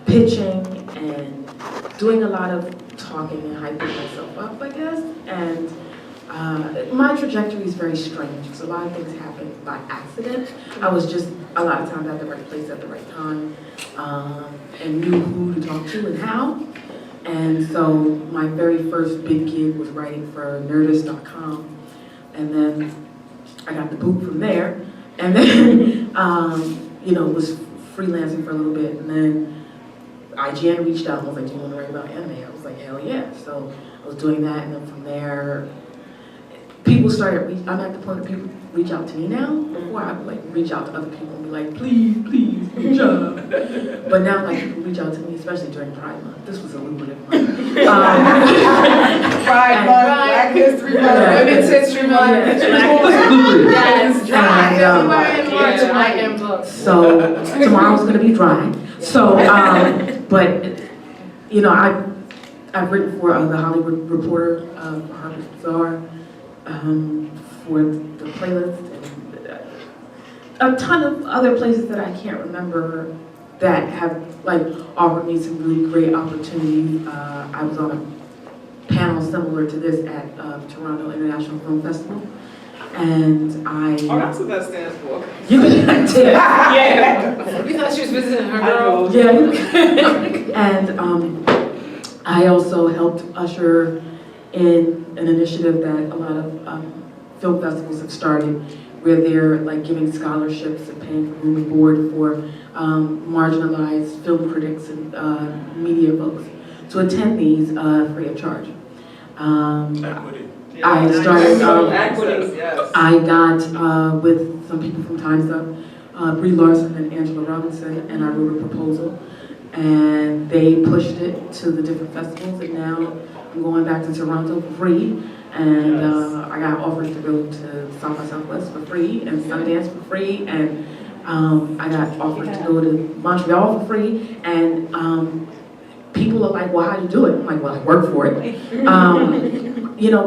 pitching and doing a lot of talking and hyping myself up, I guess. And my trajectory is very strange because a lot of things happen by accident. I was just a lot of times at the right place at the right time, and knew who to talk to and how. And so my very first big gig was writing for Nerdist.com, and then I got the boot from there, and then was freelancing for a little bit, and then IGN reached out and was like, "Do you want to write about anime?" I was like, "Hell yeah!" So I was doing that, and then from there, people started. I'm at the point where people reach out to me now. Before I would like reach out to other people and be like, "Please, reach out." But now, like, people reach out to me, especially during Pride Month. This was a lucrative month. Pride Month, Black History Month, Women's History Month. Yes, so tomorrow's gonna be dry. So, but you know, I've written for the Hollywood Reporter, for Harper's Bazaar, for the Playlist, and a ton of other places that I can't remember that have like offered me some really great opportunities. I was on a panel similar to this at Toronto International Film Festival, and I. Oh, that's what that stands for. You did. Yeah. You thought she was visiting her girl. Yeah. And I also helped usher in an initiative that a lot of film festivals have started, where they're like giving scholarships and paying for room and board for marginalized film critics and media folks to attend these free of charge. I started. I got with some people from Time's Up, Brie Larson and Angela Robinson, and I wrote a proposal, and they pushed it to the different festivals, and now I'm going back to Toronto for free, and I got offers to go to South by Southwest for free, and Sundance for free, and I got offered to go to Montreal for free, and people are like, "Well, how do you do it?" I'm like, "Well, I work for it."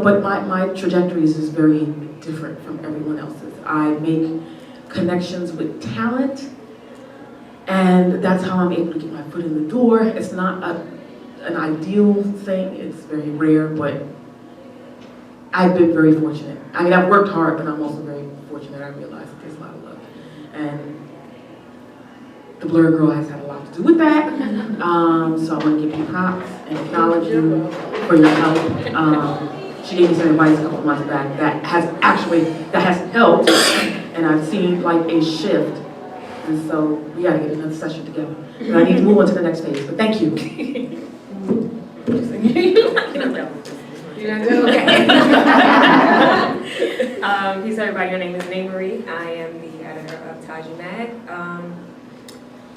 But my trajectory is just very different from everyone else's. I make connections with talent, and that's how I'm able to get my foot in the door. It's not an ideal thing, it's very rare, but I've been very fortunate. I mean, I've worked hard, but I'm also very fortunate. I realize that there's a lot of luck. And TheBlerdGurl has had a lot to do with that. So I want to give you props and acknowledge you for your help. She gave me some advice a couple of months back that has helped, and I've seen like a shift. And so we gotta get another session together. And I need to move on to the next phase, but thank you. Peace everybody, my name is Marie. I am the editor of Taji Mag.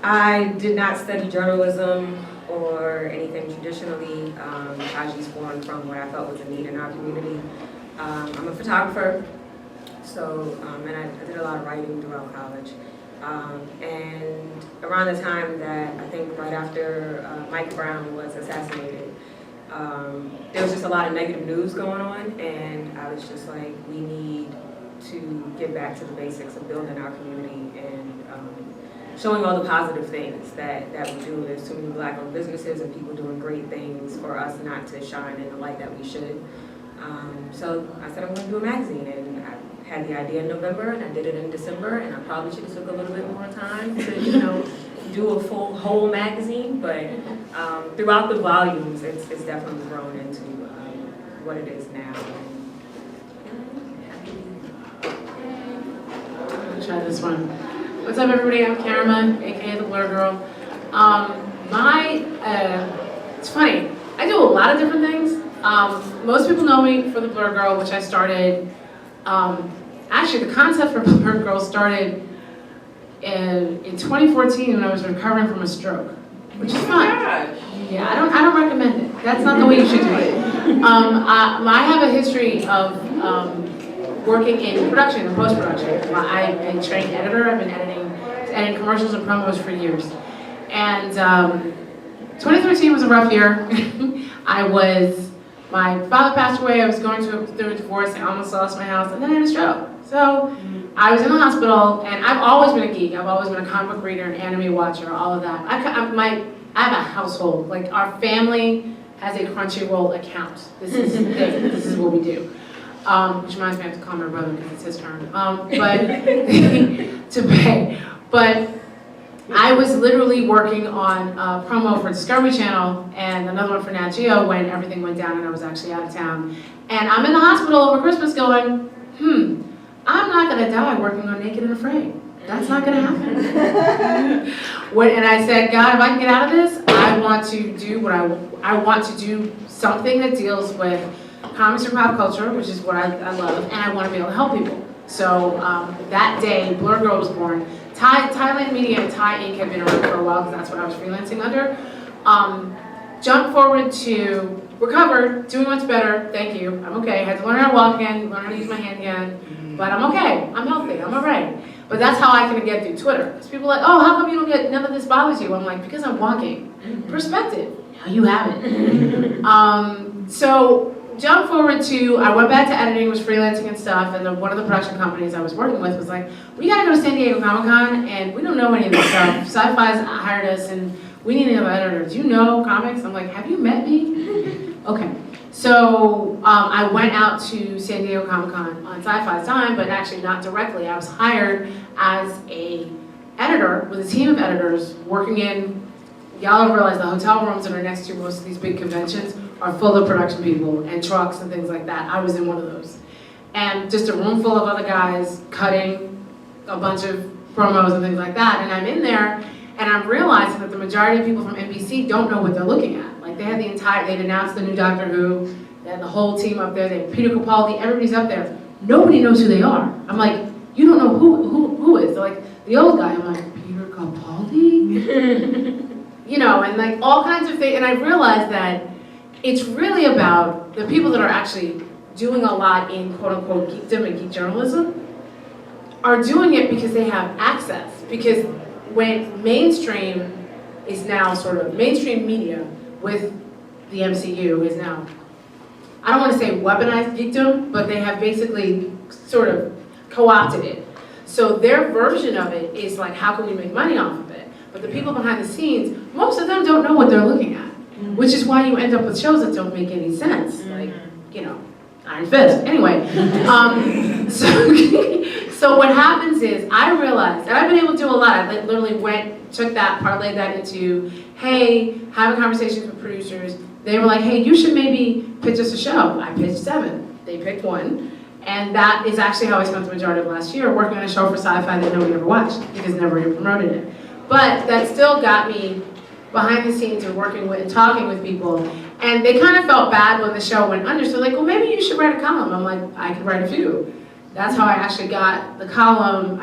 I did not study journalism or anything traditionally. Taji's formed from what I felt was a need in our community. I'm a photographer, so and I did a lot of writing throughout college. And around the time that I think right after Mike Brown was assassinated, there was just a lot of negative news going on, and I was just like, we need to get back to the basics of building our community and showing all the positive things that we do. There's too many Black-owned businesses and people doing great things for us not to shine in the light that we should. So I said I'm going to do a magazine, and I had the idea in November, and I did it in December, and I probably should have took a little bit more time to, do a whole magazine, but throughout the volumes, it's definitely grown into what it is now. I'll try this one. What's up, everybody? I'm Karama, aka TheBlerdGurl. It's funny. I do a lot of different things. Most people know me for TheBlerdGurl, which I started. Actually, the concept for TheBlerdGurl started in 2014 when I was recovering from a stroke, which is fun. Yeah, I don't recommend it. That's not the way you should do it. I have a history of working in production and post-production. I'm a trained editor. I've been editing commercials and promos for years. And 2013 was a rough year. My father passed away. I was going through a divorce. I almost lost my house, and then I had a stroke. So I was in the hospital, and I've always been a geek. I've always been a comic book reader, an anime watcher, all of that. I have a household. Like, our family has a Crunchyroll account. This is what we do. Which reminds me, I have to call my brother because it's his turn. But to pay. But I was literally working on a promo for Discovery Channel and another one for Nat Geo when everything went down and I was actually out of town. And I'm in the hospital over Christmas going, I'm not gonna die working on Naked and Afraid. That's not gonna happen. And I said, God, if I can get out of this, I want to do I want to do something that deals with comics and pop culture, which is what I love, and I want to be able to help people. So that day, BlerdGurl was born. Thailand Media and Thai Inc. had been around for a while because that's what I was freelancing under. Jump forward to recovered, doing much better, thank you, I'm okay. Had to learn how to walk again, learn how to use my hand again, but I'm okay, I'm healthy, I'm all right. But that's how I can get through Twitter. Because people are like, oh, how come you don't get, none of this bothers you? I'm like, because I'm walking. Perspective, now you have it. So jump forward to, I went back to editing, was freelancing and stuff, and one of the production companies I was working with was like, we gotta go to San Diego Comic-Con, and we don't know any of this stuff. SYFY's hired us, and we need an editor. Do you know comics? I'm like, have you met me? Okay. So I went out to San Diego Comic-Con on SYFY's time, but actually not directly. I was hired as an editor with a team of editors working in, y'all don't realize the hotel rooms that are next to most of these big conventions are full of production people and trucks and things like that. I was in one of those. And just a room full of other guys cutting a bunch of promos and things like that. And I'm in there and I'm realizing that the majority of people from NBC don't know what they're looking at. Like they had they'd announced the new Doctor Who, they had the whole team up there, they had Peter Capaldi, everybody's up there. Nobody knows who they are. I'm like, you don't know who is? They're like, the old guy. I'm like, Peter Capaldi? You know, and like all kinds of things. And I realized that it's really about the people that are actually doing a lot in quote unquote geekdom and geek journalism are doing it because they have access. Because when mainstream is now sort of, mainstream media with the MCU is now, I don't want to say weaponized geekdom, but they have basically sort of co-opted it. So their version of it is like, how can we make money off of it? But the people behind the scenes, most of them don't know what they're looking at, which is why you end up with shows that don't make any sense. Like, you know, Iron Fist. Anyway, so what happens is I realized, and I've been able to do a lot. I literally took that, parlayed that into, hey, having conversations with producers. They were like, hey, you should maybe pitch us a show. I pitched 7. They picked 1. And that is actually how I spent the majority of last year, working on a show for SYFY that nobody ever watched because never even promoted it. But that still got me behind the scenes and working with and talking with people. And they kind of felt bad when the show went under. So they're like, well, maybe you should write a column. I'm like, I could write a few. That's how I actually got the column.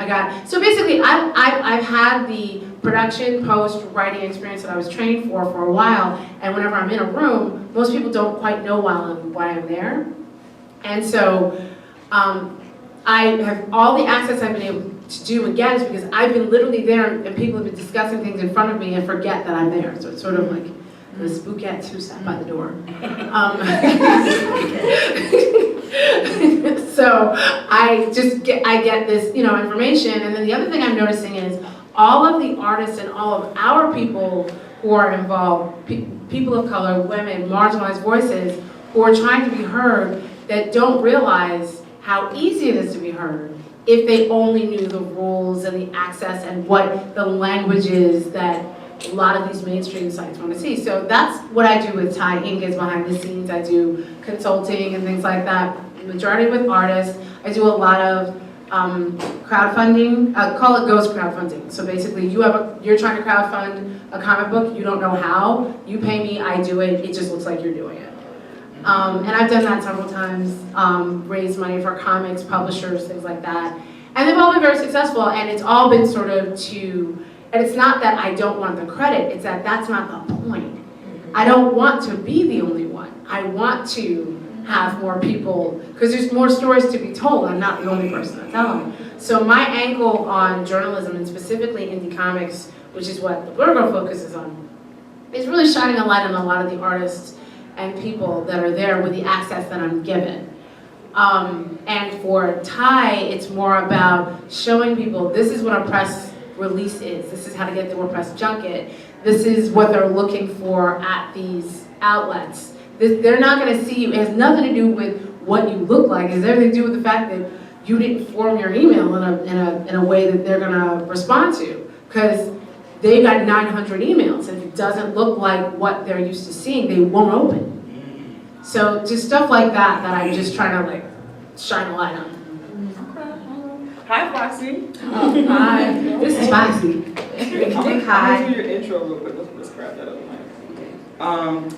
So basically, I've had the production, post, writing experience that I was trained for a while. And whenever I'm in a room, most people don't quite know why I'm there. And so I have all the access I've been able to do again is because I've been literally there and people have been discussing things in front of me and forget that I'm there. So it's sort of like the spookettes who sat by the door. So I get this, you know, information. And then the other thing I'm noticing is all of the artists and all of our people who are involved, people of color, women, marginalized voices, who are trying to be heard that don't realize how easy it is to be heard if they only knew the rules and the access and what the language is that a lot of these mainstream sites want to see. So that's what I do with Thai Inc. is behind the scenes. I do consulting and things like that, majority with artists. I do a lot of crowdfunding. I call it ghost crowdfunding. So basically you're trying to crowdfund a comic book, you don't know how, you pay me, I do it, it just looks like you're doing it. And I've done that several times, raised money for comics, publishers, things like that. And they've all been very successful, and it's all been sort of and it's not that I don't want the credit, it's that that's not the point. I don't want to be the only one. I want to have more people, because there's more stories to be told. I'm not the only person to tell them. So my angle on journalism, and specifically indie comics, which is what TheBlerdGurl focuses on, is really shining a light on a lot of the artists and people that are there with the access that I'm given. And for Thai, it's more about showing people this is what a press release is. This is how to get through a press junket. This is what they're looking for at these outlets. They're not going to see you. It has nothing to do with what you look like. It has everything to do with the fact that you didn't form your email in a way that they're going to respond to. Because they got 900 emails. And if it doesn't look like what they're used to seeing, they won't open. So just stuff like that I'm just trying to like shine a light on. Hi, Foxy. Oh, hi. This is Foxy. I'm gonna do your intro real quick. Let's grab that up.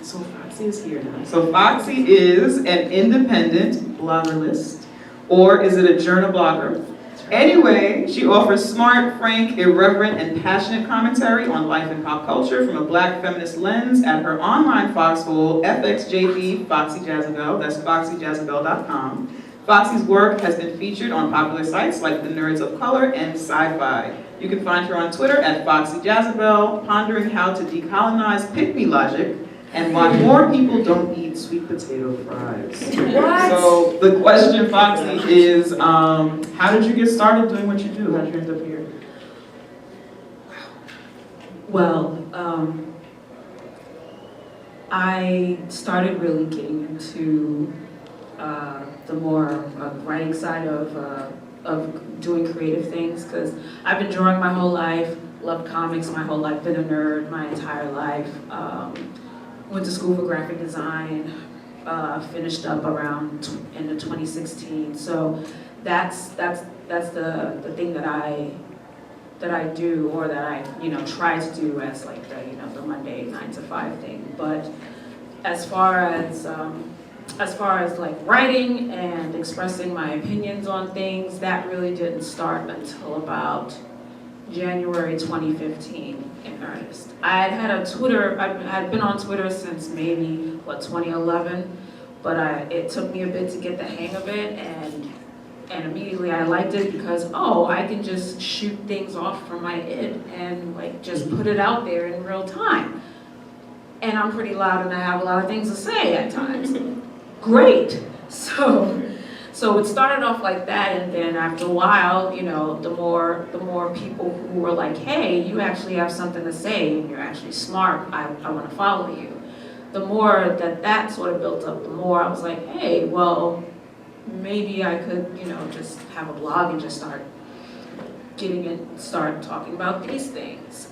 So Foxy is here now. So Foxy is an independent blogger list, or is it a journal blogger? Anyway, she offers smart, frank, irreverent, and passionate commentary on life and pop culture from a Black feminist lens at her online foxhole, FXJB Foxy Jezebel. That's foxyjezebel.com. Foxy's work has been featured on popular sites like The Nerds of Color and SYFY. You can find her on Twitter at Foxy Jezebel, pondering how to decolonize pick-me logic and why more people don't eat sweet potato fries. What? So the question, Foxy, is how did you get started doing what you do? How did you end up here? Well, I started really getting into the more writing side of doing creative things, because I've been drawing my whole life, loved comics my whole life, been a nerd my entire life. Went to school for graphic design, finished up around end of 2016. So that's the thing that I do, or that I try to do as like the Monday 9 to 5 thing. But as far as like writing and expressing my opinions on things, that really didn't start until about January 2015 in earnest. I had been on Twitter since maybe 2011, but it took me a bit to get the hang of it, and immediately I liked it because I can just shoot things off from my id and like just put it out there in real time. And I'm pretty loud and I have a lot of things to say at times. Great. So it started off like that, and then after a while, the more people who were like, hey, you actually have something to say, and you're actually smart, I want to follow you. The more that sort of built up, the more I was like, hey, well, maybe I could, just have a blog and just start talking about these things.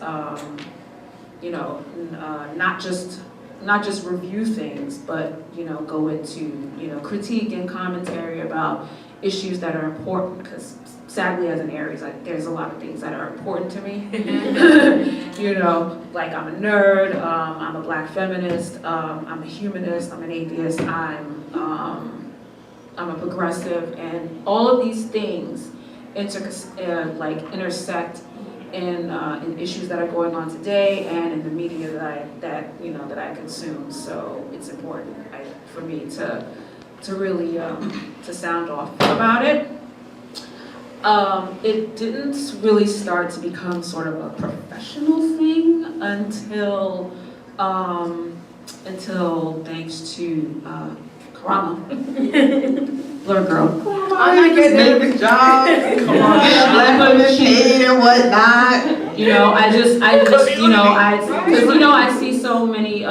Not just review things, but go into critique and commentary about issues that are important, because sadly as an Aries, there's a lot of things that are important to me. Like I'm a nerd, I'm a Black feminist, I'm a humanist, I'm an atheist, I'm a progressive, and all of these things intersect in issues that are going on today and in the media that I consume. So it's important for me to really to sound off about it. It didn't really start to become sort of a professional thing until thanks to Karama. BlerdGurl. Oh my goodness. Job. Come on, paid and whatnot. I see so many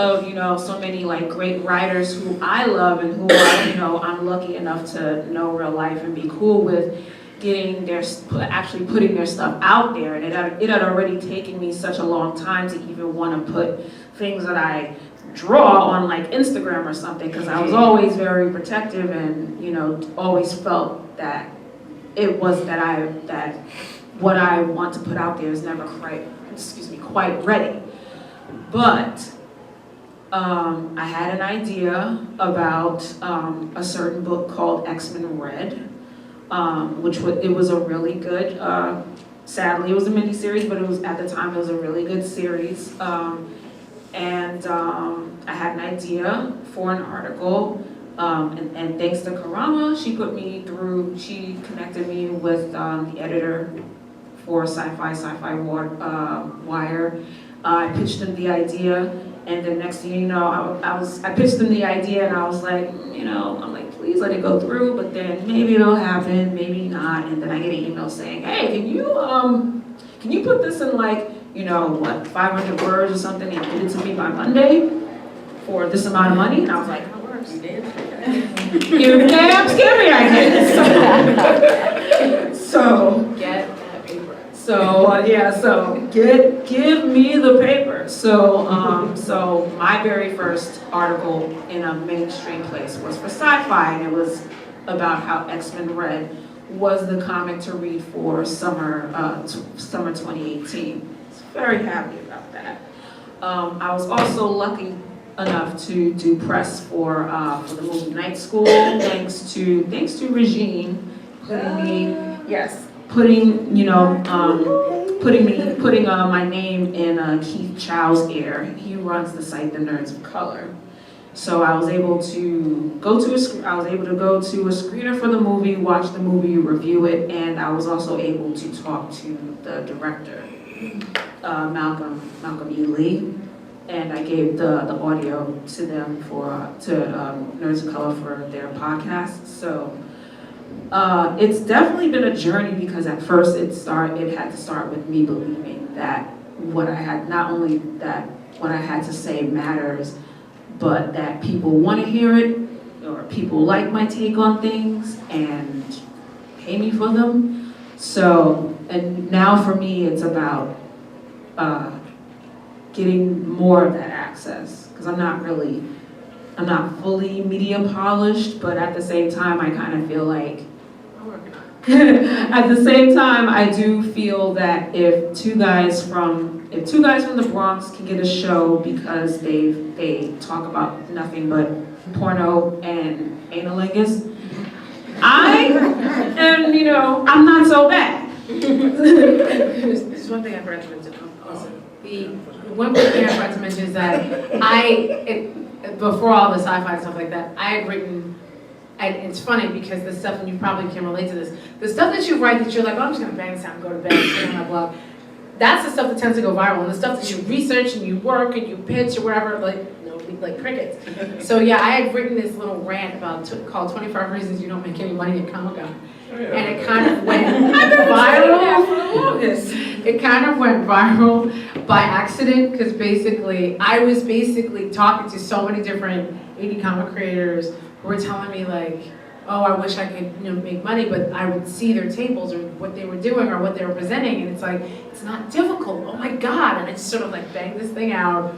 like great writers who I love and who I'm lucky enough to know real life and be cool with, actually putting their stuff out there, and it had already taken me such a long time to even want to put things that I draw on like Instagram or something, because I was always very protective and always felt that that what I want to put out there is never quite ready. But I had an idea about a certain book called X-Men Red, it was a really good, sadly it was a miniseries, but at the time it was a really good series. And I had an idea for an article, and thanks to Karama, she connected me with the editor for SYFY Wire. I pitched him the idea, and the next thing you know, I pitched him the idea, and I was like, I'm like, please let it go through, but then maybe it'll happen, maybe not. And then I get an email saying, hey, can you put this in like, 500 words or something and get it to me by Monday for this amount of money? And I was like, you're damn scary, I guess. So Get that paper. So give me the paper. So my very first article in a mainstream place was for SYFY, and it was about how X-Men Red was the comic to read for summer 2018. Very happy about that. I was also lucky enough to do press for the movie Night School, thanks to Regine putting my name in Keith Chow's ear. He runs the site The Nerds of Color. So I was able to go to a screener for the movie, watch the movie, review it, and I was also able to talk to the director, Malcolm E. Lee, and I gave the audio to them to Nerds of Color for their podcast. So it's definitely been a journey, because at first it had to start with me believing that what I had to say matters, but that people want to hear it, or people like my take on things and pay me for them. So, and now for me, it's about getting more of that access, because I'm not fully media polished, but at the same time, I kind of feel like, at the same time, I do feel that if two guys from the Bronx can get a show because they talk about nothing but porno and analingus, I'm not so bad. There's one thing I forgot to mention also. One thing I forgot to mention is that before all the sci-fi and stuff like that, I had written, and it's funny because the stuff, and you probably can relate to this, the stuff that you write that you're like, oh, I'm just gonna bang this out and go to bed and put it on my blog, that's the stuff that tends to go viral. And the stuff that you research and you work and you pitch or whatever, like crickets. So yeah, I had written this little rant called 25 Reasons You Don't Make Any Money at Comic-Con. And it kind of went viral. It kind of went viral by accident, because I was talking to so many different indie comic creators who were telling me like, oh, I wish I could make money, but I would see their tables or what they were doing or what they were presenting, and it's like, it's not difficult, oh my God. And I just sort of like banged this thing out.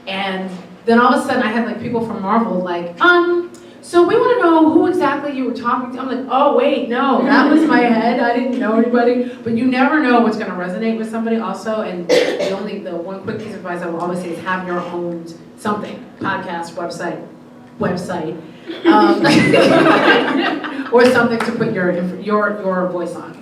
And then all of a sudden I had like people from Marvel like, so we want to know who exactly you were talking to. I'm like, oh wait, no, that was my head. I didn't know anybody. But you never know what's going to resonate with somebody also. And the one quick piece of advice I will always say is have your own something, podcast, website, or something to put your voice on.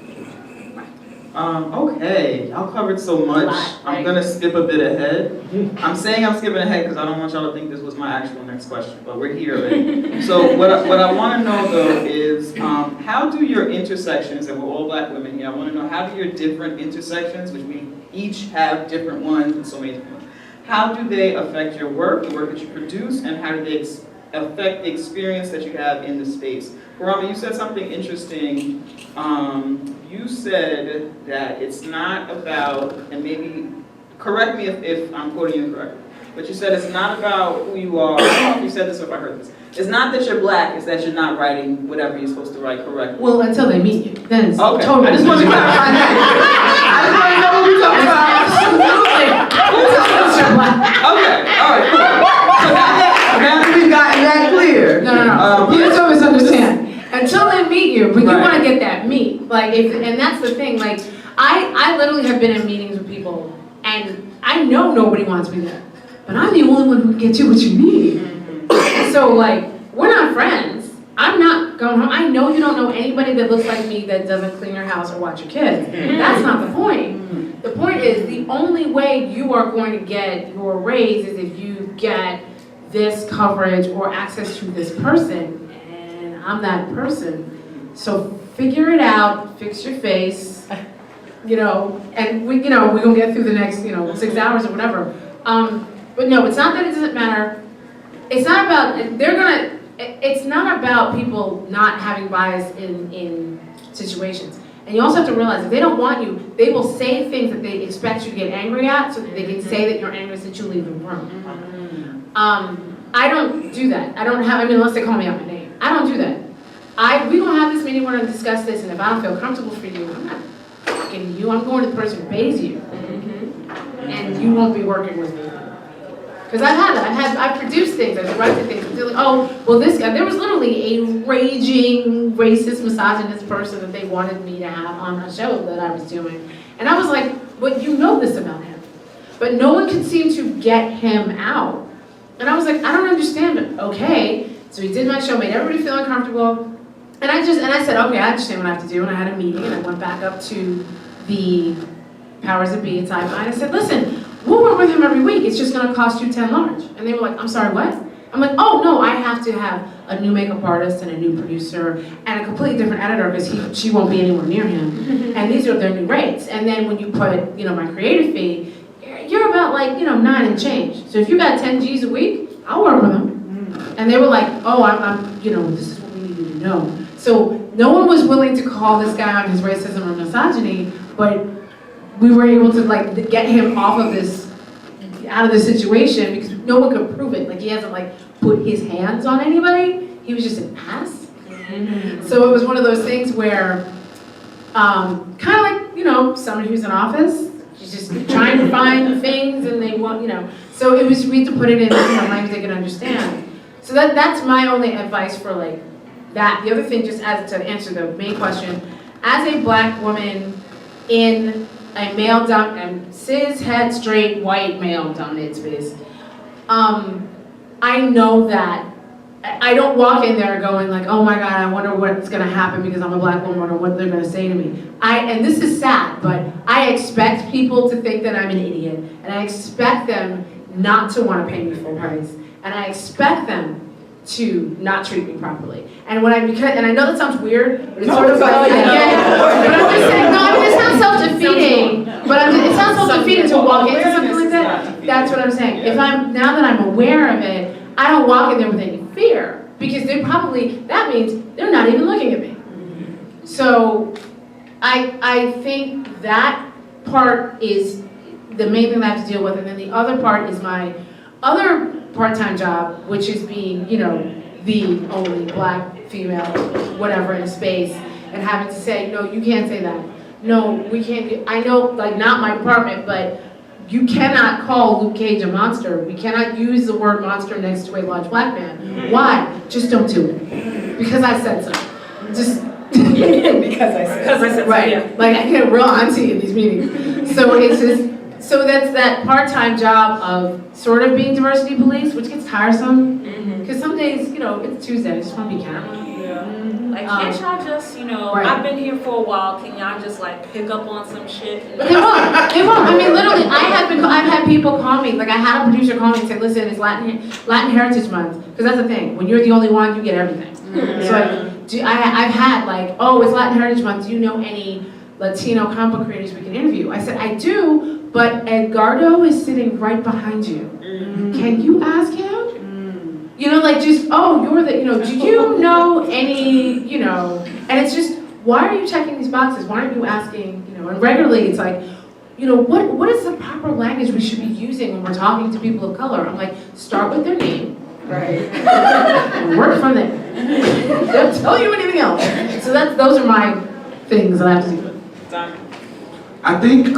Okay, y'all covered so much. I'm gonna skip a bit ahead. I'm saying I'm skipping ahead because I don't want y'all to think this was my actual next question, but we're here already. So what I want to know though is how do your intersections, and we're all black women here, I want to know how do your different intersections, which we each have different ones and so many different ones, how do they affect your work, the work that you produce, and how do they affect the experience that you have in the space? Karama, you said something interesting. You said that it's not about, and maybe correct me if I'm quoting you incorrectly, but you said it's not about who you are. I don't know if you said this or if I heard this. It's not that you're black, it's that you're not writing whatever you're supposed to write correctly. Well, until they meet you. Then it's okay. Totally. I just want to clarify that. I just want to know what you're talking about. Okay, all right, cool. So now that we've gotten that clear. No. You don't misunderstand. Until they meet you, but you want to get that meet. And that's the thing. Like, I literally have been in meetings with people, and I know nobody wants me there, but I'm the only one who can get you what you need. So like, we're not friends. I'm not going home. I know you don't know anybody that looks like me that doesn't clean your house or watch your kids. That's not the point. The point is the only way you are going to get your raise is if you get this coverage or access to this person. I'm that person. So figure it out, fix your face, and we're gonna get through the next, 6 hours or whatever. But no, it's not that it doesn't matter. It's not about, it's not about people not having bias in situations. And you also have to realize if they don't want you, they will say things that they expect you to get angry at so that they can say that you're angry so that you leave the room. I don't do that. Unless they call me out my name. I don't do that. We gonna have this meeting, we're gonna discuss this, and if I don't feel comfortable for you, I'm not talking to you, I'm going to the person who pays you. And you won't be working with me. Because I've had that. I've produced things, I've directed things. They're like, oh, well this guy, there was literally a raging, racist, misogynist person that they wanted me to have on a show that I was doing. And I was like, but you know this about him. But no one could seem to get him out. And I was like, I don't understand, but okay. So he did my show, made everybody feel uncomfortable. And I said, okay, I understand what I have to do. And I had a meeting and I went back up to the powers that be at SYFY. And I said, listen, we'll work with him every week. It's just gonna cost you 10 large. And they were like, I'm sorry, what? I'm like, oh no, I have to have a new makeup artist and a new producer and a completely different editor because she won't be anywhere near him. And these are their new rates. And then when you put, my creative fee, you're about like, 9 and change. So if you got 10 G's a week, I'll work with them. And they were like, oh, I'm this is what we need you to know. So no one was willing to call this guy on his racism or misogyny, but we were able to get him out of this situation because no one could prove it. Like he hasn't put his hands on anybody. He was just an ass. So it was one of those things where, kind of like somebody who's in office, she's just trying to find things and they want So it was sweet to put it in language they can understand. So that's my only advice for that. The other thing, just as to answer the main question, as a black woman in a male-dominated, cis, het, straight, white, male-dominated space, I know that I don't walk in there going oh my God, I wonder what's gonna happen because I'm a black woman or what they're gonna say to me. And this is sad, but I expect people to think that I'm an idiot, and I expect them not to want to pay me full price, and I expect them to not treat me properly. And and I know that sounds weird, but it's sort of but I'm just saying, it sounds self-defeating, but it sounds self-defeating to walk into something like that. That's what I'm saying. Now that I'm aware of it, I don't walk in there with any fear, because that means they're not even looking at me. So I think that part is the main thing that I have to deal with, and then the other part is my other part-time job, which is being, the only black female, whatever, in a space, and having to say, no, you can't say that. No, we can't. I know, not my department, but you cannot call Luke Cage a monster. We cannot use the word monster next to a large black man. Why? Just don't do it. Because I said so. Just because I said so. Right. Yeah. I get real auntie in these meetings. So it's just. So that's that part-time job of sort of being diversity police, which gets tiresome. Because some days, it's Tuesday, I just want to be camera. Can't y'all just, right. I've been here for a while, can y'all just pick up on some shit? But they won't. I mean, literally, I've had people call me, I had a producer call me and say, listen, it's Latin Heritage Month. Because that's the thing, when you're the only one, you get everything. So I've had oh, it's Latin Heritage Month, do you know any Latino comic book creators we can interview? I said, I do, but Edgardo is sitting right behind you. Can you ask him? You're the, do you know any, and it's just, why are you checking these boxes? Why aren't you asking, and regularly it's what is the proper language we should be using when we're talking to people of color? I'm start with their name. Right. And work from there. Don't tell you anything else. So those are my things that I have to do. I think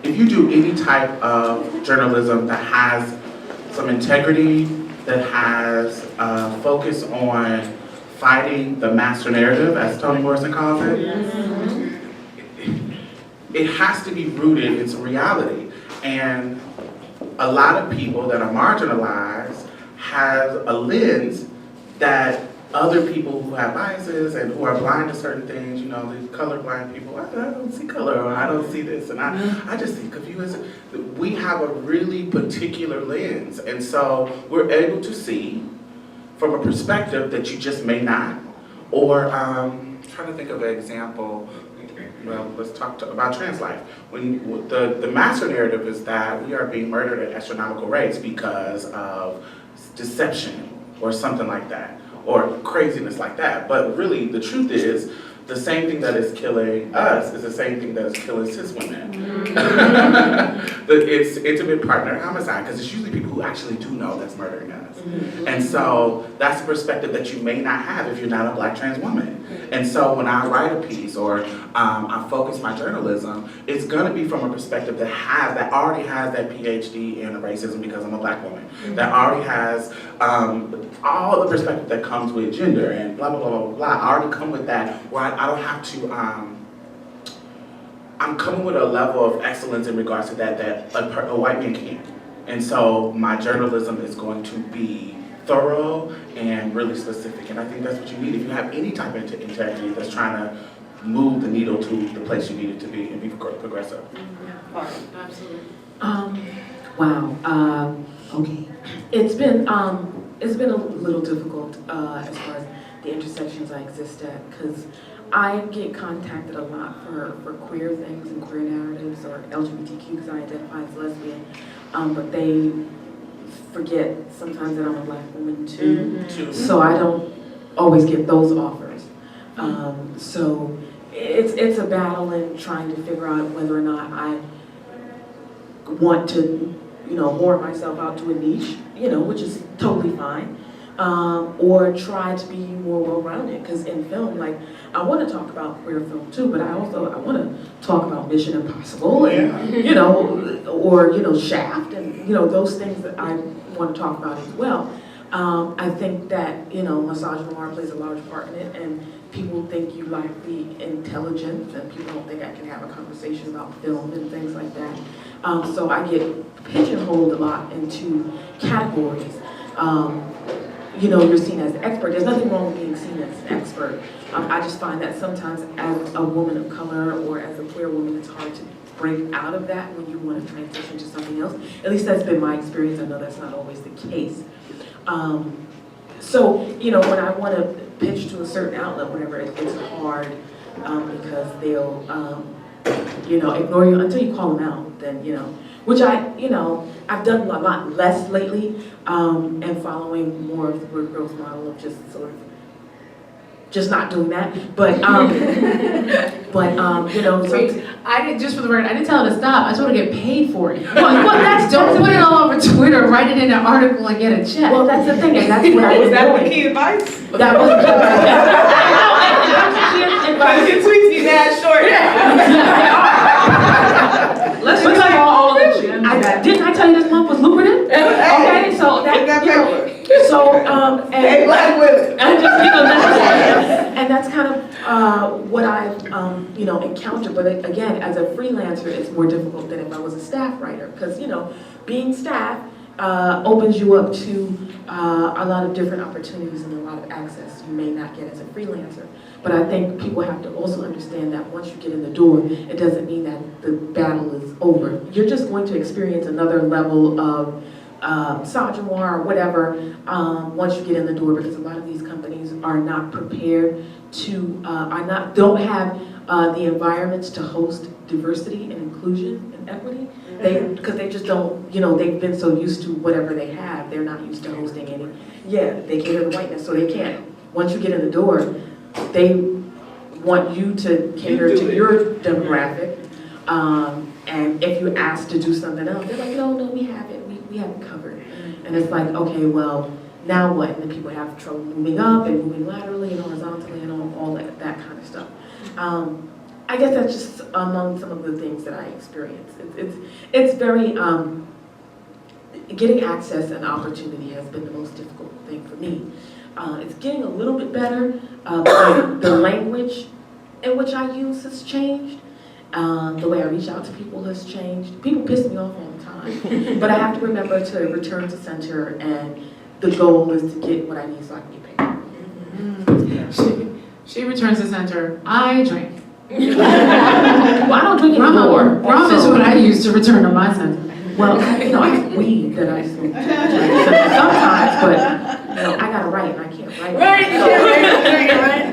if you do any type of journalism that has some integrity, that has a focus on fighting the master narrative, as Toni Morrison calls it, it has to be rooted in some reality. And a lot of people that are marginalized have a lens that other people who have biases and who are blind to certain things, the colorblind people, I don't see color, or I don't see this, and I just think of you as we have a really particular lens, and so we're able to see from a perspective that you just may not, or trying to think of an example. Well, let's talk about trans life. When the master narrative is that we are being murdered at astronomical rates because of deception or something like that, or craziness like that. But really, the truth is, the same thing that is killing us is the same thing that is killing cis women. It's intimate partner homicide, because it's usually people who actually do know that's murdering us. And so that's a perspective that you may not have if you're not a Black trans woman. And so when I write a piece or I focus my journalism, it's gonna be from a perspective that already has that PhD in racism because I'm a Black woman, that already has all the perspective that comes with gender and blah, blah, blah, blah, blah. I already come with that where I don't have to, I'm coming with a level of excellence in regards to that a white man can't. And so my journalism is going to be thorough and really specific. And I think that's what you need if you have any type of integrity that's trying to move the needle to the place you need it to be and be progressive. Absolutely. Wow. Okay. It's been a little difficult as far as the intersections I exist at, because I get contacted a lot for queer things and queer narratives or LGBTQ because I identify as lesbian, but they forget sometimes that I'm a Black woman too. So I don't always get those offers. So it's a battle in trying to figure out whether or not I want to, whore myself out to a niche, which is totally fine. Or try to be more well-rounded, because in film, like, I want to talk about queer film too, but I want to talk about Mission Impossible and, or, Shaft and, those things that I want to talk about as well. I think that, misogynoir plays a large part in it, and people think you lack the intelligence, and people don't think I can have a conversation about film and things like that. So I get pigeonholed a lot into categories. You're seen as the expert. There's nothing wrong with being seen as an expert. I just find that sometimes as a woman of color or as a queer woman, it's hard to break out of that when you want to transition to something else. At least that's been my experience. I know that's not always the case. So, when I want to pitch to a certain outlet, whatever, it's hard because they'll, ignore you until you call them out, then, which I've done a lot less lately, and following more of the WordGirl's model of just sort of just not doing that. But Wait, I didn't, just for the record, I didn't tell her to stop. I just want to get paid for it. Well, that's don't put it all over Twitter, write it in an article and get a check. Well, that's the thing, and that's what I was doing. the key advice? That was good advice. Your tweets be mad short. Let's just call all the gems. Didn't I tell you this month was lucrative? Okay, so Hey, Black women. And that's kind of what I've encountered. But again, as a freelancer, it's more difficult than if I was a staff writer, because being staff opens you up to a lot of different opportunities and a lot of access you may not get as a freelancer. But I think people have to also understand that once you get in the door, it doesn't mean that the battle is over. You're just going to experience another level of misogynoir or whatever once you get in the door, because a lot of these companies are not prepared to, don't have the environments to host diversity and inclusion and equity. Because they just don't, they've been so used to whatever they have, they're not used to hosting any. Yeah, they cater to whiteness, so they can't. Once you get in the door, they want you to cater to your demographic. And if you ask to do something else, they're like, no, we have it. We have it covered. And it's like, okay, well, now what? And then people have trouble moving up and moving laterally and horizontally and all that kind of stuff. I guess that's just among some of the things that I experience. It's very, getting access and opportunity has been the most difficult thing for me. It's getting a little bit better, but the language in which I use has changed. The way I reach out to people has changed. People piss me off all the time, but I have to remember to return to center, and the goal is to get what I need so I can get paid. She returns to center. I drink. Well, I don't drink anymore. Rum is what I use to return to my center. Well, I have weed that I smoke sometimes, but I gotta write and I can't write. Right, you can't write.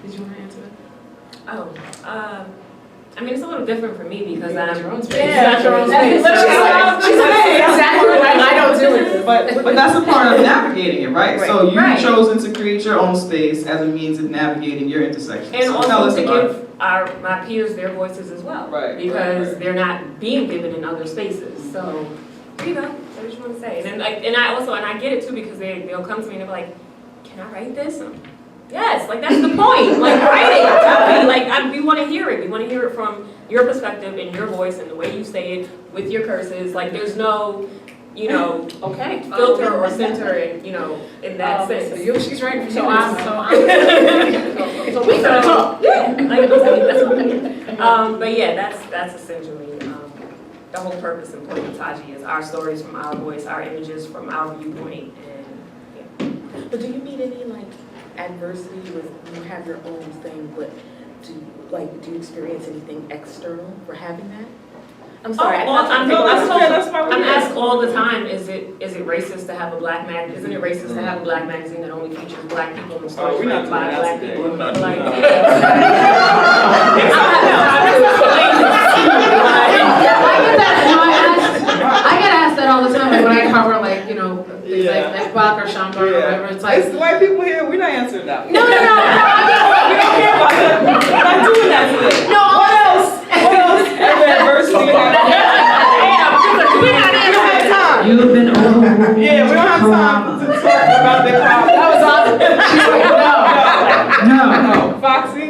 Did you want to answer that? It's a little different for me because I'm your own space. It's not your own space. She's like, exactly right. I don't do it. But that's a part of navigating it, right? Right. So you've Right. chosen to create your own space as a means of navigating your intersection. And So tell also us to about it. give my peers their voices as well. Right, Because right. they're not being given in other spaces. So, there you go. That's what you want to say. And then, and I get it too, because they'll come to me and they'll be like, can I write this? Yes, like that's the point. Like write it. Tell me. We want to hear it. We want to hear it from your perspective and your voice and the way you say it with your curses. Like there's no, filter or center in, in that sense. So she's right. So we can talk. Yeah, like that's what but yeah, that's essentially the whole purpose and point of Taji is our stories from our voice, our images from our viewpoint, and yeah. But do you meet any adversity with you have your own thing, but do you experience anything external for having that? I'm sorry. All the time. That's why I'm asked all the time, is it racist to have a black magazine? Isn't it racist to have a black magazine that only features black people and stories we're not written by doing black that people? today. Like, I get asked that all the time when I cover things like Bach or Shamba or whatever. It's like It's the white people here, we're not answering that. no. We don't care about that. We're not doing that today. No. What else? Adversity we're not answering time. You've been overruled. Yeah, we don't have time to talk about their problems. That was awesome. She's like, no. No. Foxy?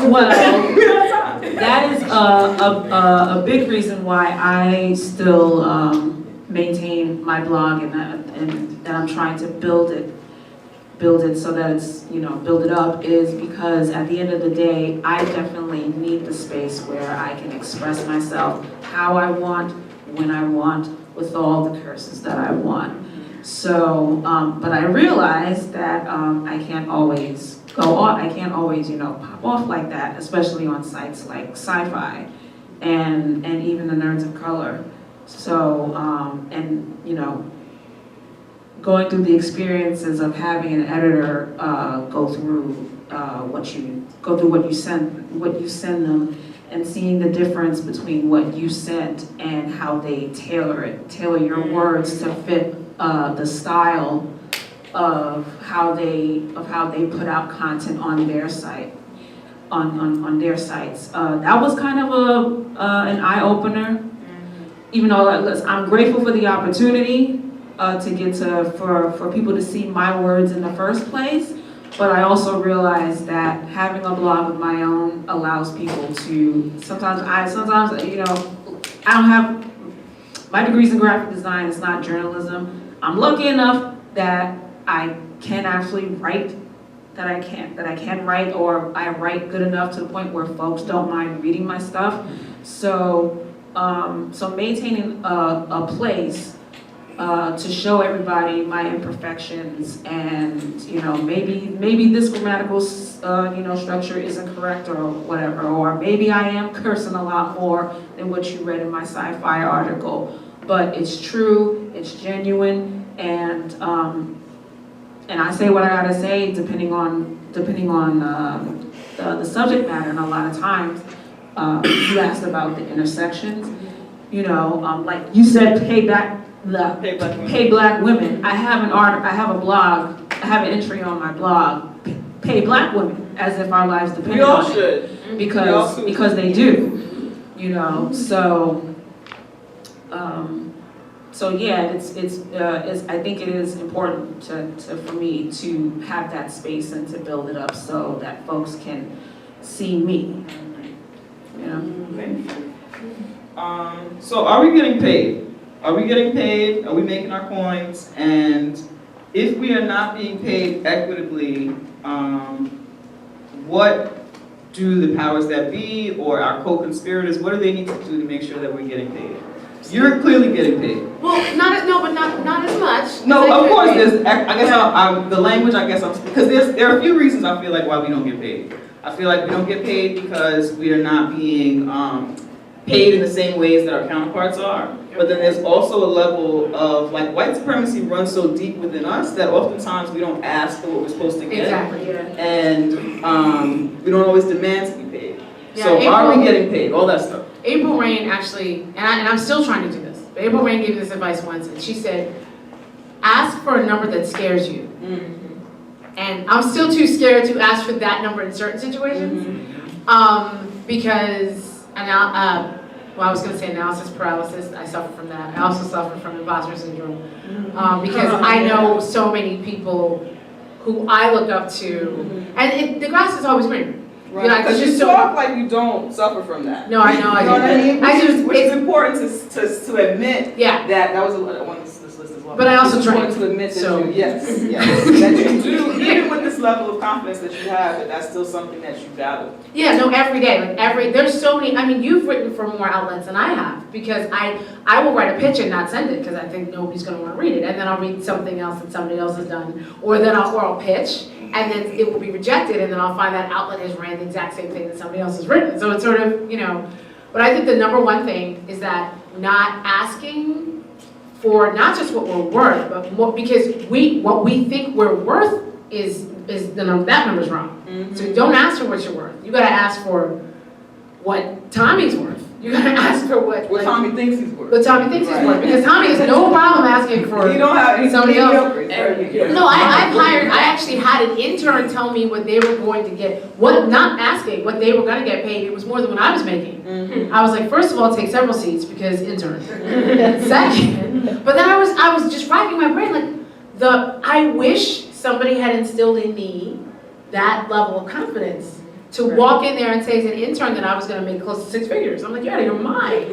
Well, We don't have time. that is a big reason why I still maintain my blog and that I'm trying to build it so that it's, build it up, is because at the end of the day, I definitely need the space where I can express myself how I want, when I want, with all the curses that I want. So, but I realize that I can't always go on, I can't always, pop off like that, especially on sites like SYFY and even the Nerds of Color. So, going through the experiences of having an editor go through what you send them, and seeing the difference between what you sent and how they tailor your words to fit the style of how they put out content on their site, on their sites. That was kind of an eye opener. Even though I'm grateful for the opportunity to get for people to see my words in the first place, but I also realize that having a blog of my own allows people to sometimes I don't have my degrees in graphic design. It's not journalism. I'm lucky enough that I can actually write. That I can write, or I write good enough to the point where folks don't mind reading my stuff. So maintaining a place to show everybody my imperfections, and maybe this grammatical structure isn't correct or whatever, or maybe I am cursing a lot more than what you read in my SYFY article, but it's true, it's genuine, and I say what I gotta say depending on the subject matter. And a lot of times you asked about the intersections, like you said, pay black women. I have a blog, I have an entry on my blog, pay black women, as if our lives depend on it. We all should. Because they do, so yeah, it's I think it is important for me to have that space and to build it up so that folks can see me. So are we getting paid? Are we getting paid? Are we making our coins? And if we are not being paid equitably, what do the powers that be or our co-conspirators, what do they need to do to make sure that we're getting paid? You're clearly getting paid. Well, not as much. No, of course there's, the language, because there are a few reasons I feel like why we don't get paid. I feel like we don't get paid because we are not being paid in the same ways that our counterparts are. But then there's also a level of, white supremacy runs so deep within us that oftentimes we don't ask for what we're supposed to get. Exactly, yeah. And we don't always demand to be paid. Yeah, so are we getting paid? All that stuff. April Rain actually, and I'm still trying to do this, April Rain gave me this advice once, and she said, ask for a number that scares you. And I'm still too scared to ask for that number in certain situations. Because, well, I was going to say analysis paralysis. I suffer from that. I also suffer from imposter syndrome. Because I know so many people who I look up to, and the grass is always greener. Right, because you talk like you don't suffer from that. No, I know I do. You know what I mean? Which is important to admit that that was on this list as well. But I also it's important to admit that you, yes, that you do, even with this level of confidence that you have, that's still something that you value. Yeah, no, every day, there's so many, I mean, you've written for more outlets than I have, because I will write a pitch and not send it, because I think nobody's gonna wanna read it, and then I'll read something else that somebody else has done, or then I'll pitch, and then it will be rejected, and then I'll find that outlet has ran the exact same thing that somebody else has written. So it's sort of, but I think the number one thing is that not asking for not just what we're worth, but more, because what we think we're worth is that number's wrong. So don't ask for what you're worth. You gotta ask for what Tommy's worth. You gotta ask for what Tommy thinks he's worth. What Tommy thinks he's worth, because Tommy has no problem asking for you don't have somebody else. No, I actually had an intern tell me what they were going to get, not asking what they were going to get paid. It was more than what I was making. I was like, first of all, take several seats because intern. Second, but then I was just racking my brain like, I wish somebody had instilled in me that level of confidence. To walk in there and say as an intern that I was going to make close to 6 figures. I'm like, you're out of your mind.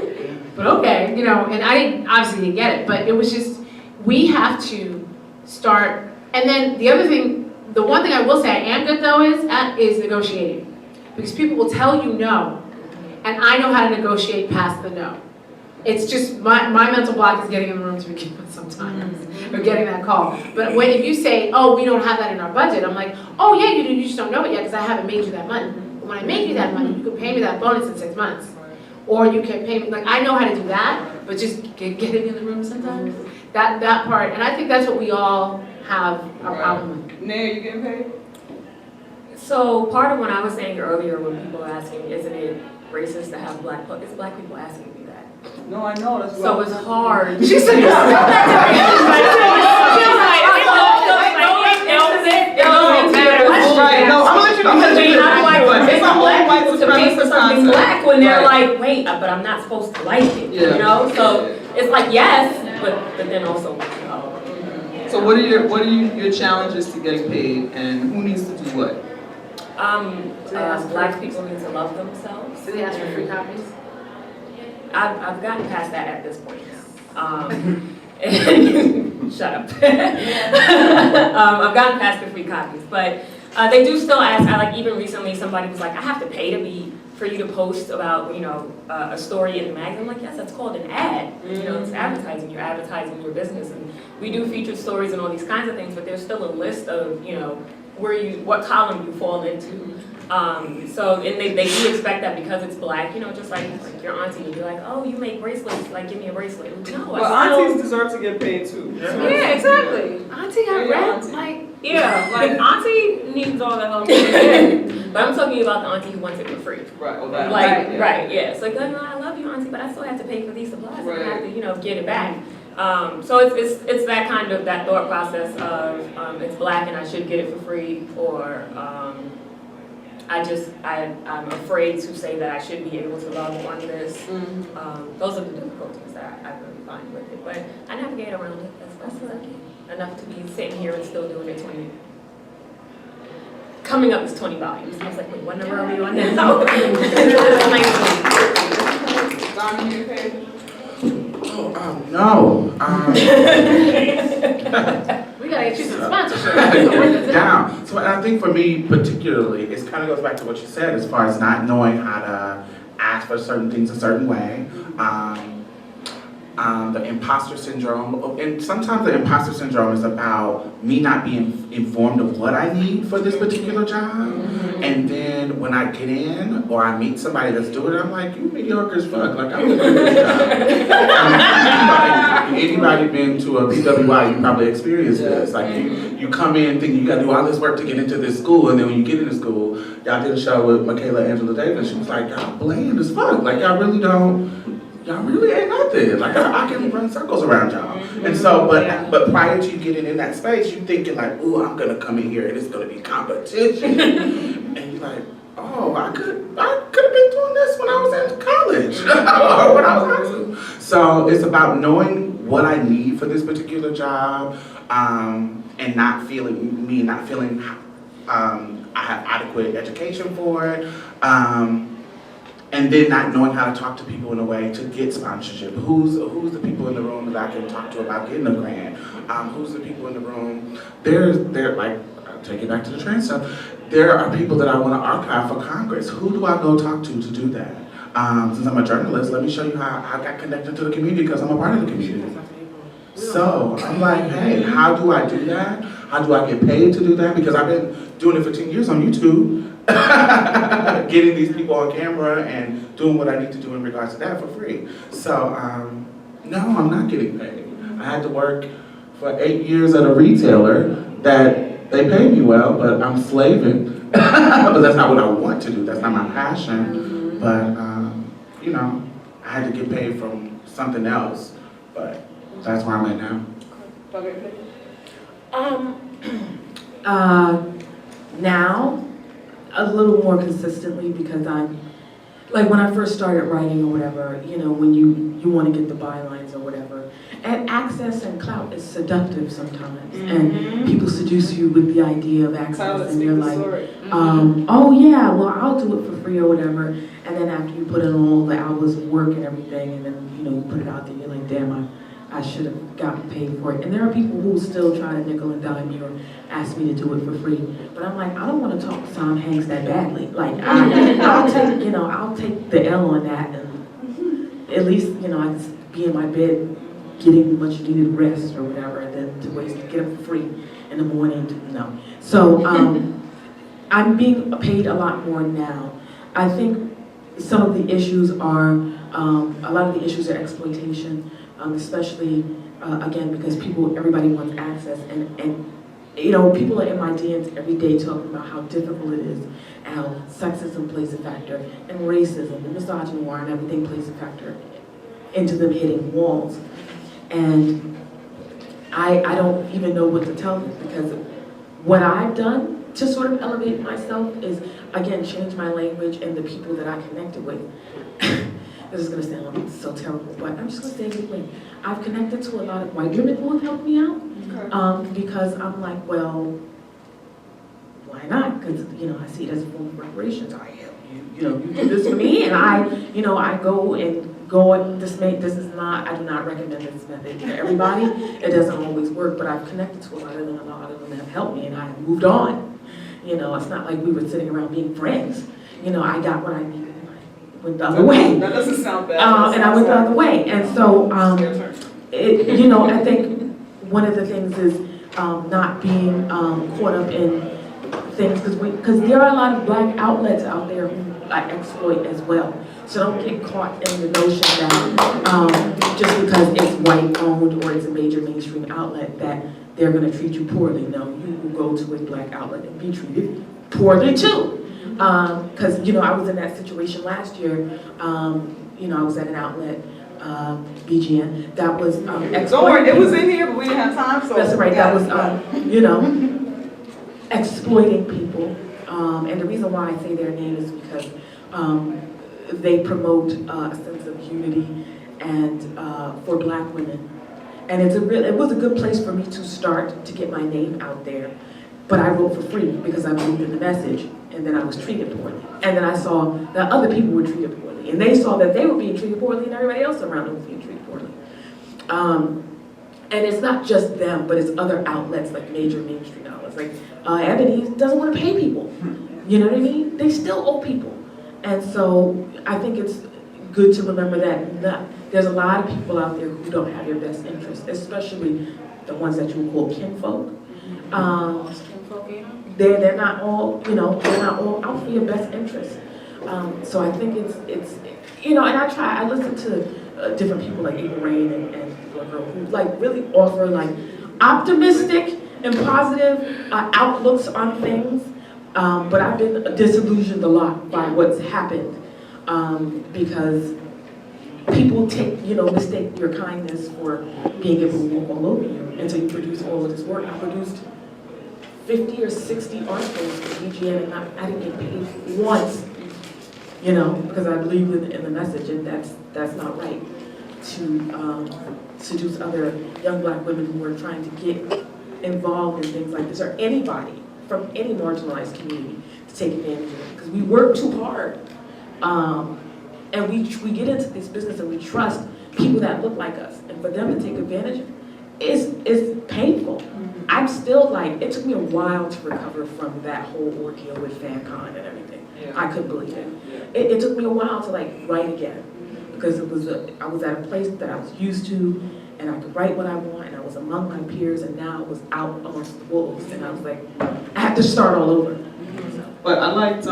But okay, and I obviously didn't get it, but it was just, we have to start, and then the other thing, the one thing I will say I am good though is negotiating. Because people will tell you no, and I know how to negotiate past the no. It's just, my mental block is getting in the room to begin with sometimes, or getting that call. But if you say, oh, we don't have that in our budget, I'm like, oh yeah, you do, you just don't know it yet because I haven't made you that money. But when I make you that money, you can pay me that bonus in 6 months. Or you can pay me, like I know how to do that, but just getting in the room sometimes, that part, and I think that's what we all have a problem with. Nay, are you getting paid? So part of what I was saying earlier when people are asking, isn't it racist to have it's black people asking me that. No, I know, that's so it's hard. She said, right, no, I'm gonna let you know. It's a black people to pay for something black when they're like, wait, but I'm not supposed to like it, So it's like, yes, but then also, So what are your challenges to getting paid, and who needs to do what? Black people need to love themselves. Do they ask for free copies? I've gotten past that at this point. Shut up. I've gotten past the free copies, but they do still ask. Even recently, somebody was like, "I have to pay for you to post about a story in the magazine." I'm like, "Yes, that's called an ad. It's advertising. You're advertising your business, and we do featured stories and all these kinds of things. But there's still a list of what column you fall into." So and they do expect that because it's black, just like your auntie, you'd be like, oh, you make bracelets, like give me a bracelet. No, well, aunties deserve to get paid too. Yeah, exactly. Auntie got rent, auntie needs all the help. But I'm talking about the auntie who wants it for free. Right. Oh, right. Yeah. So I love you, auntie, but I still have to pay for these supplies. Right. I have to, get it back. So it's that kind of that thought process of it's black and I should get it for free, or I'm afraid to say that I should be able to love on this. Those are the difficulties that I really find with it, but I navigate around it as best as I can. Enough to be sitting here and still doing it 20. Coming up is 20 volumes. I was like, wait, what number are we on now? Don, you get paid? No. We gotta get you some sponsorship. Down. So I think for me particularly, it kind of goes back to what you said as far as not knowing how to ask for certain things a certain way. The imposter syndrome, and sometimes the imposter syndrome is about me not being informed of what I need for this particular job. And then when I get in or I meet somebody that's doing it, I'm like, you mediocre as fuck. Like, I'm doing this job. Anybody been to a PWI, you probably experienced this. Like, you come in thinking you gotta do all this work to get into this school, and then when you get into school, y'all did a show with Michaela Angela Davis. She was like, y'all bland as fuck. Like, y'all really ain't nothing. Like, I can run running circles around y'all. And so, but prior to you getting in that space, you thinking like, ooh, I'm gonna come in here and it's gonna be competition. And you're like, oh, I could have been doing this when I was in college or when I was high school. So it's about knowing what I need for this particular job, and not feeling I have adequate education for it, and then not knowing how to talk to people in a way to get sponsorship. Who's the people in the room that I can talk to about getting a grant? Who's the people in the room? They're like, I'll take it back to the trans stuff. There are people that I want to archive for Congress. Who do I go talk to do that? Since I'm a journalist, let me show you how I got connected to the community because I'm a part of the community. So I'm like, hey, how do I do that? How do I get paid to do that? Because I've been doing it for 10 years on YouTube, getting these people on camera and doing what I need to do in regards to that for free. So no, I'm not getting paid. I had to work for 8 years at a retailer that they pay me well, but I'm slaving. But that's not what I want to do. That's not my passion. But you know, I had to get paid from something else. But that's where I'm at now. Now, a little more consistently because I'm, like when I first started writing or whatever, you know, when you want to get the bylines or whatever, and access and clout is seductive sometimes, and people seduce you with the idea of access, and you're like, oh yeah, well I'll do it for free or whatever, and then after you put in all the hours of work and everything, and then, you know, you put it out there, you're like, damn, I should have gotten paid for it. And there are people who still try to nickel and dime me or ask me to do it for free. But I'm like, I don't want to talk to Tom Hanks that badly. Like, I'll take the L on that, and at least, you know, I can be in my bed getting much needed rest or whatever, and then to waste to get up for free in the morning. No. So I'm being paid a lot more now. I think some of the issues are a lot of the issues are exploitation. Especially, again, because everybody wants access, and you know, people are in my DMs every day talking about how difficult it is, and how sexism plays a factor, and racism, and misogyny, and everything plays a factor into them hitting walls. And I don't even know what to tell them, because what I've done to sort of elevate myself is, again, change my language and the people that I connected with. This is going to sound so terrible, but I'm just going to say it quickly. I've connected to a lot of white women who have helped me out, because I'm like, well, why not? Because, you know, I see it as a form of reparations. You know, you do this for me, and I go this is not, I do not recommend this method to everybody. It doesn't always work, but I've connected to a lot of them, and a lot of them have helped me, and I have moved on. You know, it's not like we were sitting around being friends. You know, I got what I needed. Went the other way. That doesn't sound bad. And I went the other way. And so, you know, I think one of the things is not being caught up in things, because there are a lot of black outlets out there who exploit as well. So don't get caught in the notion that just because it's white owned or it's a major mainstream outlet that they're going to treat you poorly. No, you will go to a black outlet and be treated poorly too. Because, you know, I was in that situation last year. You know, I was at an outlet, BGN, that was exploiting. It was in here, but we didn't have time, so. That's right, that was, you know, exploiting people. And the reason why I say their name is because they promote a sense of unity and for black women. And it was a good place for me to start to get my name out there. But I wrote for free because I believed in the message, and then I was treated poorly. And then I saw that other people were treated poorly, and they saw that they were being treated poorly, and everybody else around them was being treated poorly. And it's not just them, but it's other outlets, like major mainstream outlets. Like Ebony doesn't want to pay people. You know what I mean? They still owe people. And so I think it's good to remember that there's a lot of people out there who don't have your best interest, especially the ones that you would call kinfolk. They're not all, you know, they're not all out for your best interest. So I think it's you know, and I listen to different people like April Rain and TheBlerdGurl who like really offer like optimistic and positive outlooks on things. But I've been disillusioned a lot by what's happened because, people mistake your kindness for being able to walk all over you. And so you produce all of this work. I produced 50 or 60 articles for BGN, and I didn't get paid once, because I believe in the message, and that's not right to seduce other young Black women who are trying to get involved in things like this, or anybody from any marginalized community to take advantage of it, because we work too hard. And we get into this business and we trust people that look like us, and for them to take advantage is painful. I'm still it took me a while to recover from that whole ordeal with FanCon and everything. Yeah. I couldn't believe it. Yeah. It took me a while to write again, because I was at a place that I was used to, and I could write what I want, and I was among my peers, and now I was out amongst the wolves, and I was like, I have to start all over. But I liked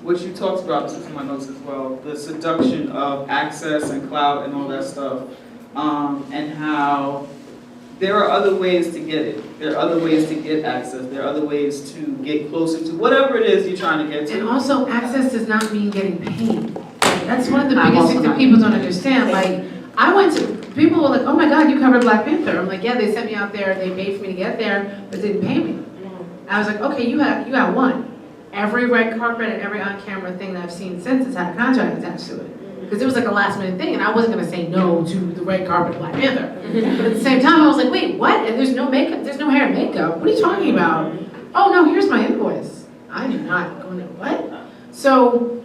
what you talked about, this is in my notes as well, the seduction of access and clout and all that stuff, and how there are other ways to get it. There are other ways to get access. There are other ways to get closer to whatever it is you're trying to get to. And also, access does not mean getting paid. That's one of the biggest things that people don't understand. I went to, people were like, oh my God, you covered Black Panther. I'm like, yeah, they sent me out there, they paid for me to get there, but didn't pay me. I was like, okay, you got one. Every red carpet and every on-camera thing that I've seen since has had a contract attached to it. Because it was like a last-minute thing, and I wasn't gonna say no to the red carpet Black Panther. But at the same time, I was like, wait, what? And there's no makeup, there's no hair and makeup. What are you talking about? Oh no, here's my invoice. I did not go into what? So,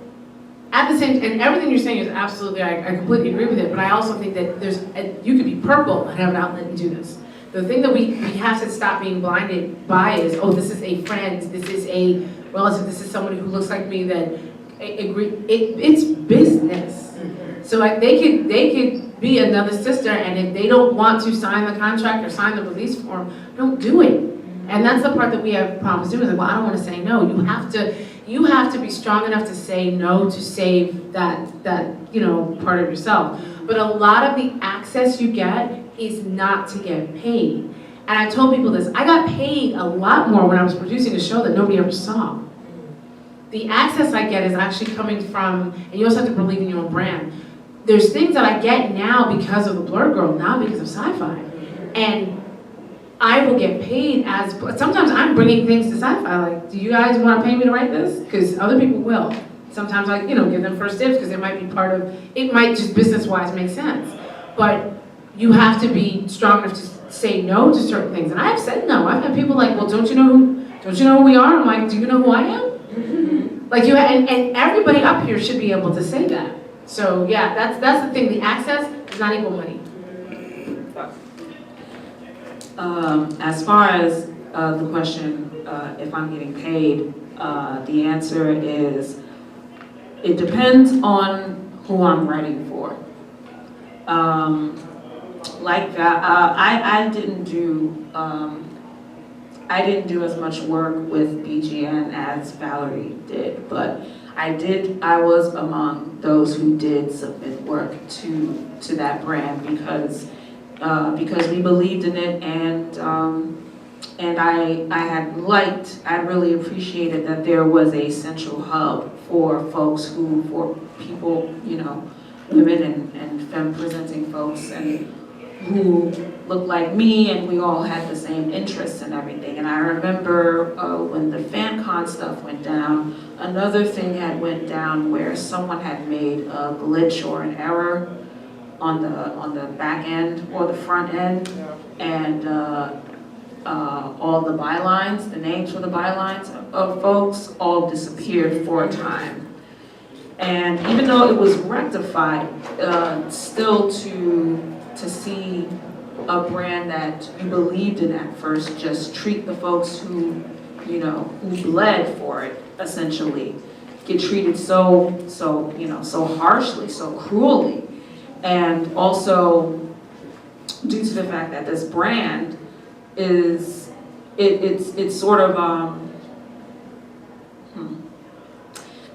at the same, and everything you're saying is absolutely, I completely agree with it, but I also think that you could be purple and have an outlet and do this. The thing that we have to stop being blinded by is, oh, this is a friend, this is a relative, this is somebody who looks like me that it's business. So they could be another sister, and if they don't want to sign the contract or sign the release form, don't do it. And that's the part that we have problems doing. Is like, well, I don't want to say no. You have to be strong enough to say no to save that part of yourself. But a lot of the access you get is not to get paid. And I told people this, I got paid a lot more when I was producing a show that nobody ever saw. The access I get is actually coming from, and you also have to believe in your own brand. There's things that I get now because of TheBlerdGurl, not because of SYFY. And I will get paid as, sometimes I'm bringing things to SYFY, do you guys want to pay me to write this? Because other people will. Sometimes I, give them first dibs because it might be part of, it might just business-wise make sense. But you have to be strong enough to say no to certain things. And I've said no. I've had people like, well, don't you know who we are? I'm like, do you know who I am? And everybody up here should be able to say that. So yeah, that's the thing. The access does not equal money. As far as the question, if I'm getting paid, the answer is, it depends on who I'm writing for. Like that, I didn't do as much work with BGN as Valerie did, but I was among those who did submit work to that brand because we believed in it, and I really appreciated that there was a central hub for people, women and femme presenting folks, and who looked like me, and we all had the same interests and everything. And I remember when the FanCon stuff went down, another thing had went down where someone had made a glitch or an error on the back end or the front end, and all the bylines, the names for the bylines of folks, all disappeared for a time. And even though it was rectified, still to see a brand that you believed in at first just treat the folks who bled for it, essentially, get treated so harshly, so cruelly. And also due to the fact that this brand is, it's sort of,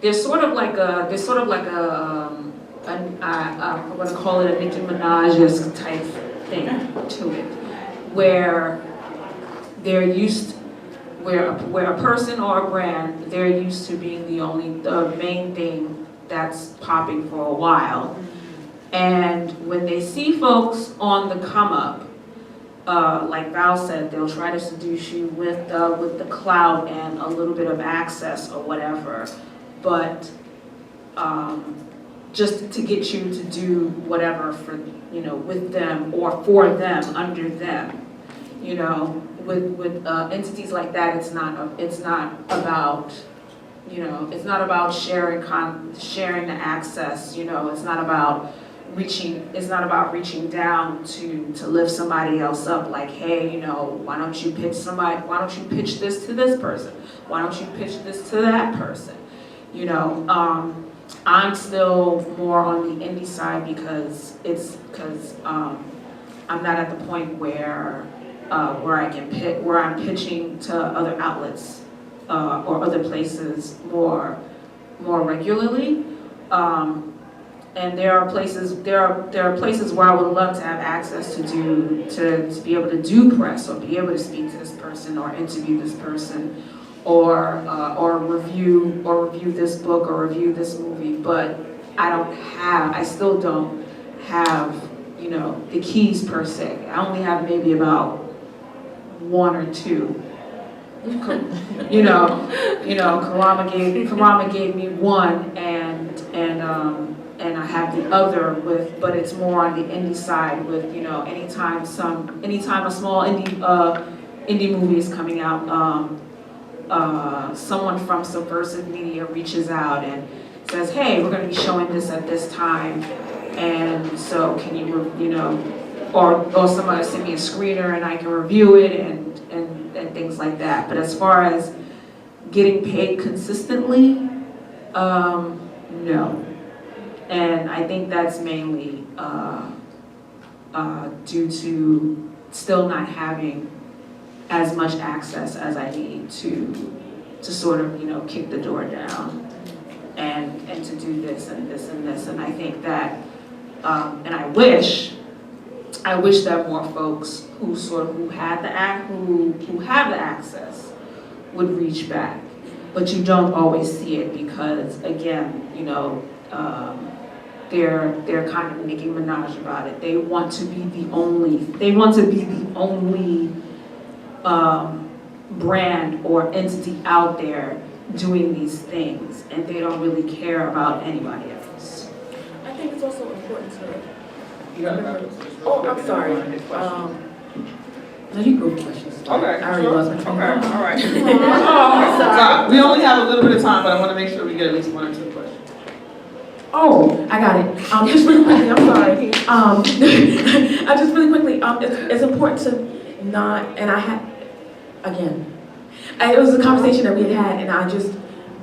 there's sort of like a I'm going to call it a Nicki Minaj-esque type thing to it, where where a person or a brand, they're used to being the main thing that's popping for a while. And when they see folks on the come up, like Val said, they'll try to seduce you with the clout and a little bit of access or whatever, but just to get you to do whatever for, you know, with them or for them, under them. You know, with entities like that, it's not about, you know, it's not about sharing the access. You know, it's not about reaching down to lift somebody else up. Like, hey, you know, why don't you pitch this to this person? Why don't you pitch this to that person? You know, I'm still more on the indie side because I'm not at the point where I'm pitching to other outlets or other places more regularly. And there are places where I would love to have access to be able to do press or be able to speak to this person or interview this person or review this book or review this movie, but I still don't have, you know, the keys per se. I only have maybe about one or two. You know, Karama gave me one, and I have the other but it's more on the indie side with, you know, anytime a small indie movie is coming out, someone from Subversive Media reaches out and says, hey, we're going to be showing this at this time, and so can you, you know, or somebody send me a screener and I can review it and things like that. But as far as getting paid consistently, no. And I think that's mainly due to still not having as much access as I need to sort of, you know, kick the door down and to do this and this and this. And I think that, and I wish that more folks who have the access would reach back. But you don't always see it because, again, you know, they're kind of Nicki Minaj about it. They want to be the only brand or entity out there doing these things, and they don't really care about anybody else. I think it's also important to remember. Oh, I'm sorry. No, you go with questions. Okay. I already lost my train of thought. All right. Oh, sorry. We only have a little bit of time, but I want to make sure we get at least one or two questions. Oh, I got it. Just really quickly, I'm sorry. Just really quickly, it's important to not, and I had, again, it was a conversation that we had, and I just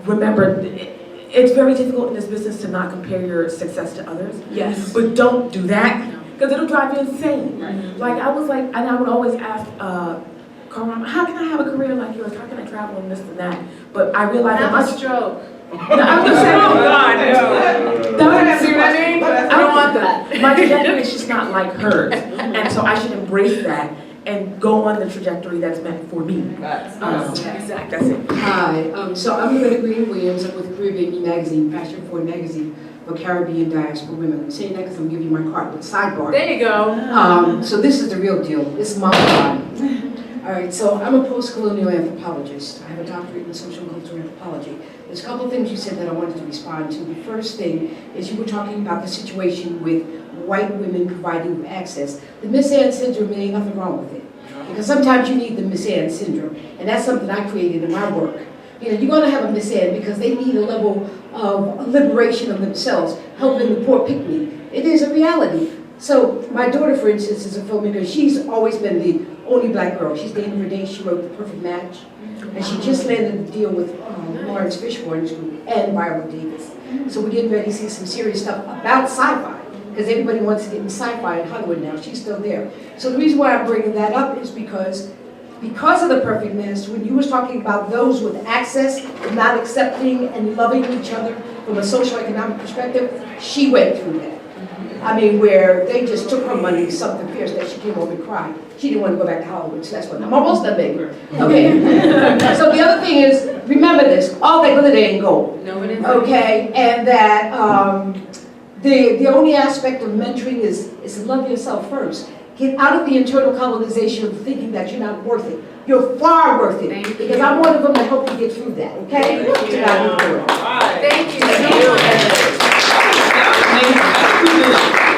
remembered, it's very difficult in this business to not compare your success to others. Yes. But don't do that, because it'll drive you insane. Right. Like, I was like, and I would always ask, Karama, how can I have a career like yours? How can I travel and this and that? But I realized that my stroke. No, I was just saying, oh God, no. See what I mean? I don't want that. My trajectory is just not like hers. And so I should embrace that and go on the trajectory that's meant for me. Exactly. That's it. Hi, so I'm Loretta Green Williams. I'm with PM Magazine, Fashion Forward Magazine for Caribbean diaspora women. I'm saying that because I'm giving you my card with sidebar. There you go. So this is the real deal. This is my body. All right, so I'm a post-colonial anthropologist. I have a doctorate in social and cultural anthropology. There's a couple of things you said that I wanted to respond to. The first thing is you were talking about the situation with white women providing access. The Miss Anne syndrome, there ain't nothing wrong with it. Because sometimes you need the Miss Anne syndrome, and that's something I created in my work. You know, you're gonna have a Miss Anne because they need a level of liberation of themselves, helping the poor pick-me. It is a reality. So my daughter, for instance, is a filmmaker. She's always been the only black girl. She's dating Renee. She wrote The Perfect Match. And she just landed a deal with Lawrence Fishburne's group and Viola Davis. So we're getting ready to see some serious stuff about sci-fi, because everybody wants to get in sci-fi in Hollywood now. She's still there. So the reason why I'm bringing that up is because of The Perfect Match, when you was talking about those with access and not accepting and loving each other from a social economic perspective, she went through that. I mean, where they just took her money, something fierce that she came home and cried. She didn't want to go back to Hollywood, so that's what I'm almost done, baby. Okay. So the other thing is, remember this, all that glitter ain't gold. No, it isn't. Okay, and that The only aspect of mentoring is to love yourself first. Get out of the internal colonization of thinking that you're not worth it. You're far worth it. Thank you. Because I'm one of them that help you get through that, okay? Thank you. To God be the glory. Thank you so much.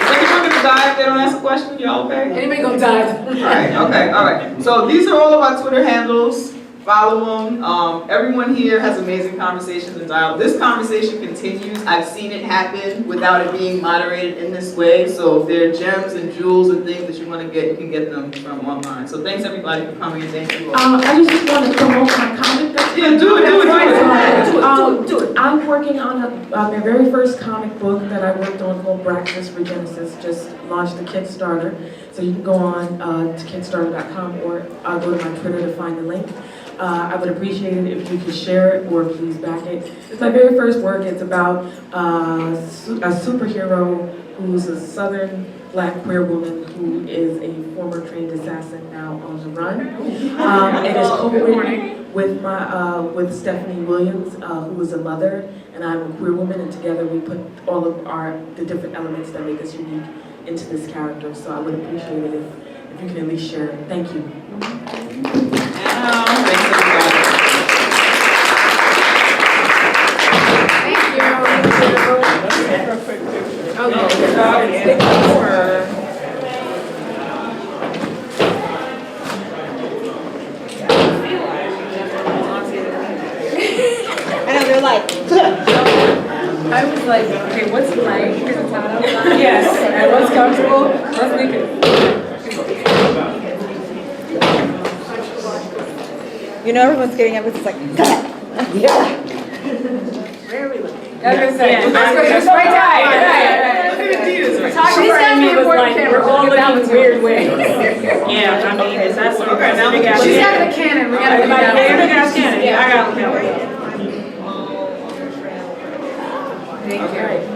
Is anyone gonna die if they don't ask a question? Y'all okay? Anybody gonna die? All right. So these are all of our Twitter handles. Follow them. Everyone here has amazing conversations and dialogue. This conversation continues. I've seen it happen without it being moderated in this way. So if there are gems and jewels and things that you want to get, you can get them from online. So thanks everybody for coming and thank you all. I just want to promote my comic. Yeah, do it. I'm working on my very first comic book that I worked on called Breakfast for Genesis. Just launched the Kickstarter. So you can go on to Kickstarter.com or go to my Twitter to find the link. I would appreciate it if you could share it or please back it. It's my very first work. It's about a superhero who's a Southern Black queer woman who is a former trained assassin now on the run. It is co-written with Stephanie Williams, who is a mother, and I'm a queer woman, and together we put all of the different elements that make us unique into this character. So I would appreciate it if you can at least share it. Thank you. I know, they're like, I was like, okay, what's light? Yes, and what's comfortable? Let's make it. you know, everyone's getting up, it's like, yeah. Where are we looking? I was gonna say, just right there. Look at Adidas. She's definitely important camera. We're all looking in weird ways. Yeah, I mean, that's what Okay, now look at She's got the cannon. We gotta look at Yeah, I got it. Thank you.